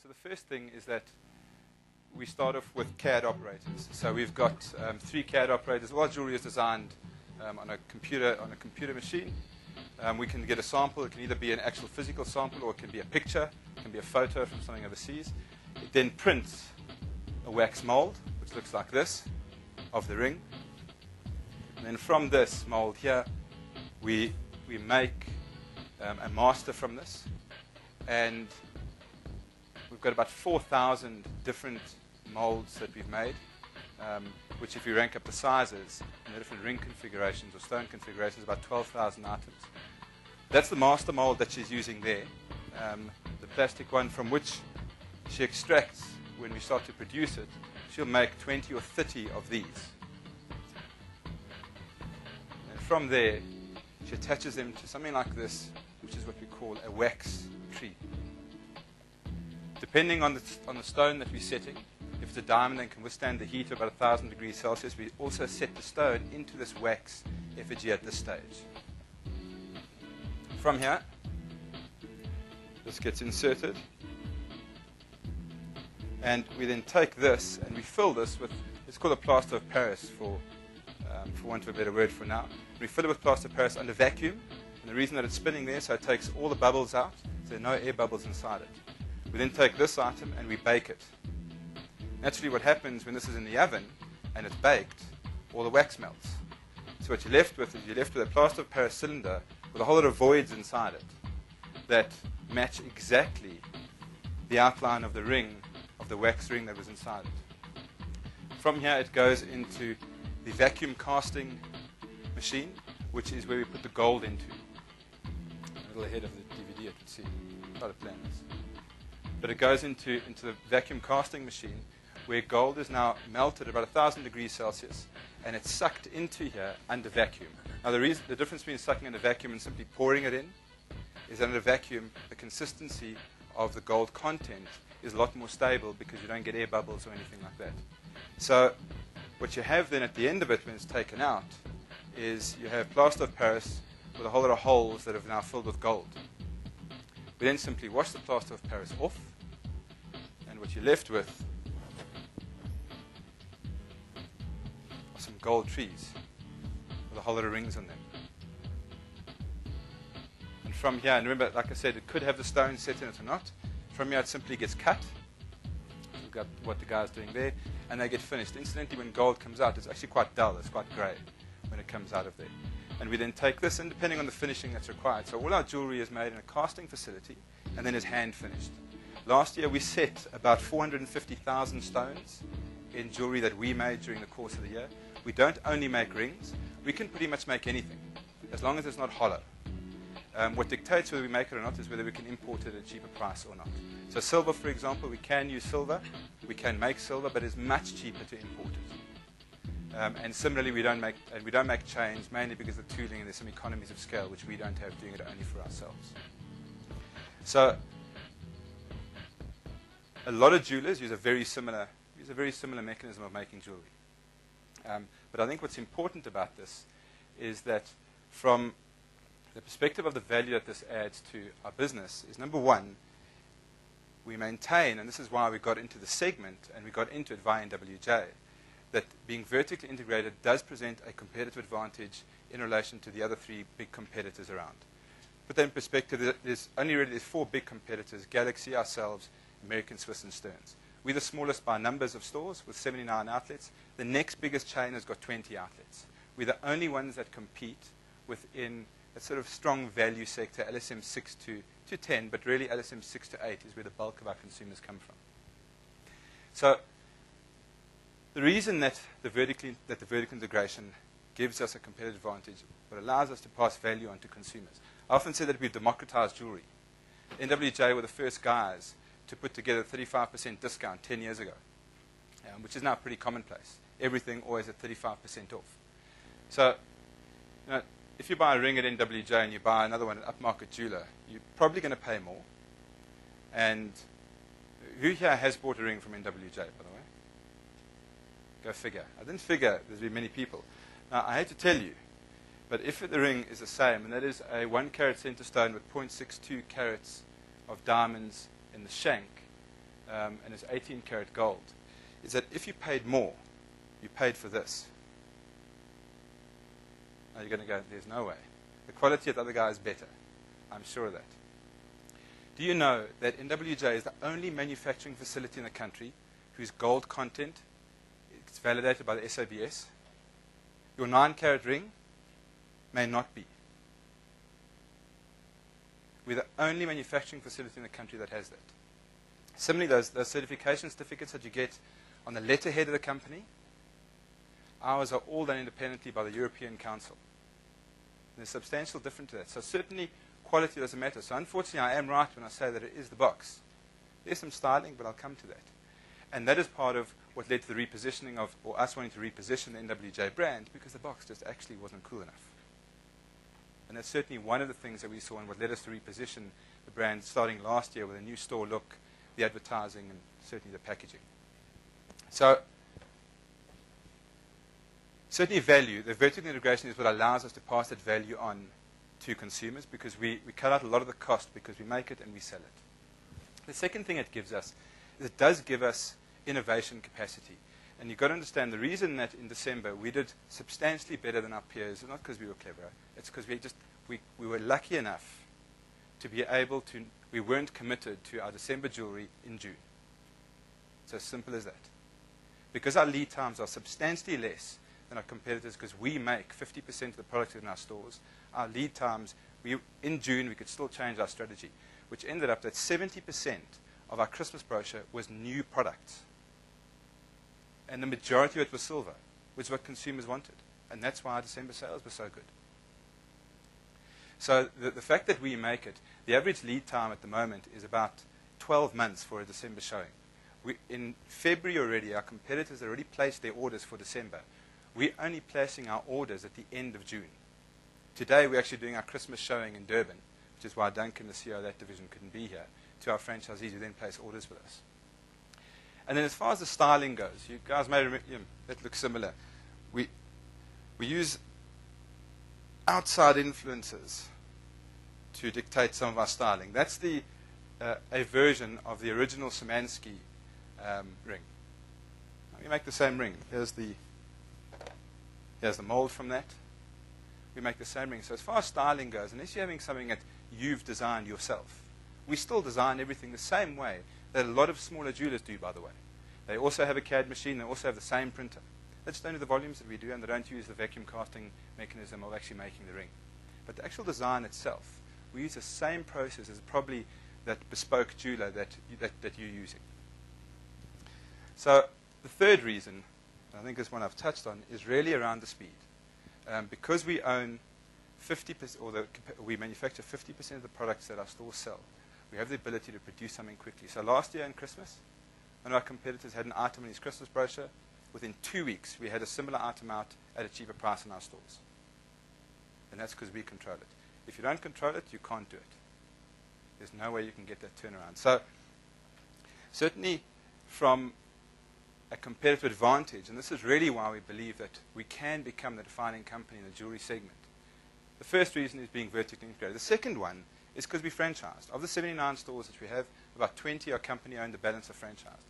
So the first thing is that we start off with CAD operators. So we've got 3 CAD operators. All our jewelry is designed on a computer machine. We can get a sample. It can either be an actual physical sample or it can be a picture. It can be a photo from something overseas. It then prints a wax mold, which looks like this, of the ring. And then from this mold here, we make a master from this. And we've got about 4,000 different molds that we've made, which if you rank up the sizes and the different ring configurations or stone configurations, about 12,000 items. That's the master mold that she's using there, the plastic one from which she extracts when we start to produce it. She'll make 20 or 30 of these. And from there, she attaches them to something like this, which is what we call a wax tree. Depending on the stone that we're setting, if it's a diamond that can withstand the heat of about 1,000 degrees Celsius, we also set the stone into this wax effigy at this stage. From here, this gets inserted, and we then take this and we fill this with, it's called a plaster of Paris for want of a better word for now. We fill it with plaster of Paris under vacuum, and the reason that it's spinning there, so it takes all the bubbles out, so there are no air bubbles inside it. We then take this item and we bake it. Naturally, what happens when this is in the oven and it's baked, all the wax melts. So what you're left with is you're left with a plaster of Paris cylinder with a whole lot of voids inside it that match exactly the outline of the ring, of the wax ring that was inside it. From here, it goes into the vacuum casting machine, which is where we put the gold into. A little ahead of the DVD, I can see. Try to plan this. But it goes into the vacuum casting machine, where gold is now melted at about 1,000 degrees Celsius, and it's sucked into here under vacuum. Now, the difference between sucking under vacuum and simply pouring it in is under vacuum, the consistency of the gold content is a lot more stable because you don't get air bubbles or anything like that. So what you have then at the end of it when it's taken out is you have plaster of Paris with a whole lot of holes that have now filled with gold. We then simply wash the plaster of Paris off, and what you're left with are some gold trees with a whole lot of rings on them. And from here, and remember, like I said, it could have the stone set in it or not. From here, it simply gets cut. We've got what the guy's doing there, and they get finished. Incidentally, when gold comes out, it's actually quite dull. It's quite grey when it comes out of there. And we then take this, and depending on the finishing that's required. So all our jewelry is made in a casting facility and then is hand finished. Last year, we set about 450,000 stones in jewelry that we made during the course of the year. We don't only make rings. We can pretty much make anything, as long as it's not hollow. What dictates whether we make it or not is whether we can import it at a cheaper price or not. So silver, for example, we can use silver. We can make silver, but it's much cheaper to import it. And similarly, we don't make chains, mainly because of the tooling and there's some economies of scale, which we don't have, doing it only for ourselves. So a lot of jewelers use a very similar mechanism of making jewelry. But I think what's important about this is that from the perspective of the value that this adds to our business is, number one, we maintain, and this is why we got into the segment and we got into it via NWJ, that being vertically integrated does present a competitive advantage in relation to the other 3 big competitors around. Put that in perspective, there's 4 big competitors: Galaxy, ourselves, American, Swiss, and Stearns. We're the smallest by numbers of stores with 79 outlets. The next biggest chain has got 20 outlets. We're the only ones that compete within a sort of strong value sector, LSM 6 to 10, but really LSM 6 to 8 is where the bulk of our consumers come from. So the reason that the vertical integration gives us a competitive advantage, but allows us to pass value on to consumers. I often say that we democratize jewelry. NWJ were the first guys to put together a 35% discount 10 years ago, which is now pretty commonplace. Everything always at 35% off. So, if you buy a ring at NWJ and you buy another one at Upmarket Jeweler, you're probably going to pay more. And who here has bought a ring from NWJ, by the way? Go figure. I didn't figure there's been many people. Now, I hate to tell you, but if the ring is the same, and that is a 1 carat center stone with 0.62 carats of diamonds in the shank, and it's 18 karat gold, is that if you paid more, you paid for this. Now you're going to go, there's no way. The quality of the other guy is better. I'm sure of that. Do you know that NWJ is the only manufacturing facility in the country whose gold content is validated by the SABS? Your 9-carat ring may not be. We're the only manufacturing facility in the country that has that. Similarly, those certification certificates that you get on the letterhead of the company, ours are all done independently by the European Council. There's substantial difference to that. So certainly, quality doesn't matter. So unfortunately, I am right when I say that it is the box. There's some styling, but I'll come to that. And that is part of what led to the repositioning of, or us wanting to reposition the NWJ brand, because the box just actually wasn't cool enough. And that's certainly one of the things that we saw and what led us to reposition the brand starting last year with a new store look, the advertising, and certainly the packaging. So certainly value, the vertical integration is what allows us to pass that value on to consumers, because we cut out a lot of the cost because we make it and we sell it. The second thing it gives us is it does give us innovation capacity. And you've got to understand the reason that in December we did substantially better than our peers is not because we were clever. It's because we were lucky enough to be able to, we weren't committed to our December jewelry in June. It's as simple as that. Because our lead times are substantially less than our competitors, because we make 50% of the product in our stores, our lead times, in June we could still change our strategy, which ended up that 70% of our Christmas brochure was new products. And the majority of it was silver, which is what consumers wanted. And that's why our December sales were so good. So the fact that we make it, the average lead time at the moment is about 12 months for a December showing. In February already, our competitors had already placed their orders for December. We're only placing our orders at the end of June. Today, we're actually doing our Christmas showing in Durban, which is why Duncan, the CEO of that division, couldn't be here, to our franchisees who then place orders with us. And then as far as the styling goes, you guys may remember, that looks similar. We use outside influences to dictate some of our styling. That's a version of the original Szymanski ring. We make the same ring. Here's the mold from that. We make the same ring. So as far as styling goes, unless you're having something that you've designed yourself, we still design everything the same way that a lot of smaller jewelers do, by the way. They also have a CAD machine. They also have the same printer. They just don't do the volumes that we do, and they don't use the vacuum casting mechanism of actually making the ring. But the actual design itself, we use the same process as probably that bespoke jeweler that you're using. So the third reason, I think this one I've touched on, is really around the speed. Because we own 50%, or we manufacture 50% of the products that our stores sell, we have the ability to produce something quickly. So last year in Christmas, one of our competitors had an item in his Christmas brochure. Within 2 weeks, we had a similar item out at a cheaper price in our stores. And that's because we control it. If you don't control it, you can't do it. There's no way you can get that turnaround. So certainly from a competitive advantage, and this is really why we believe that we can become the defining company in the jewelry segment. The first reason is being vertically integrated. The second one is because we franchised. Of the 79 stores that we have, about 20 are company-owned, the balance are franchised.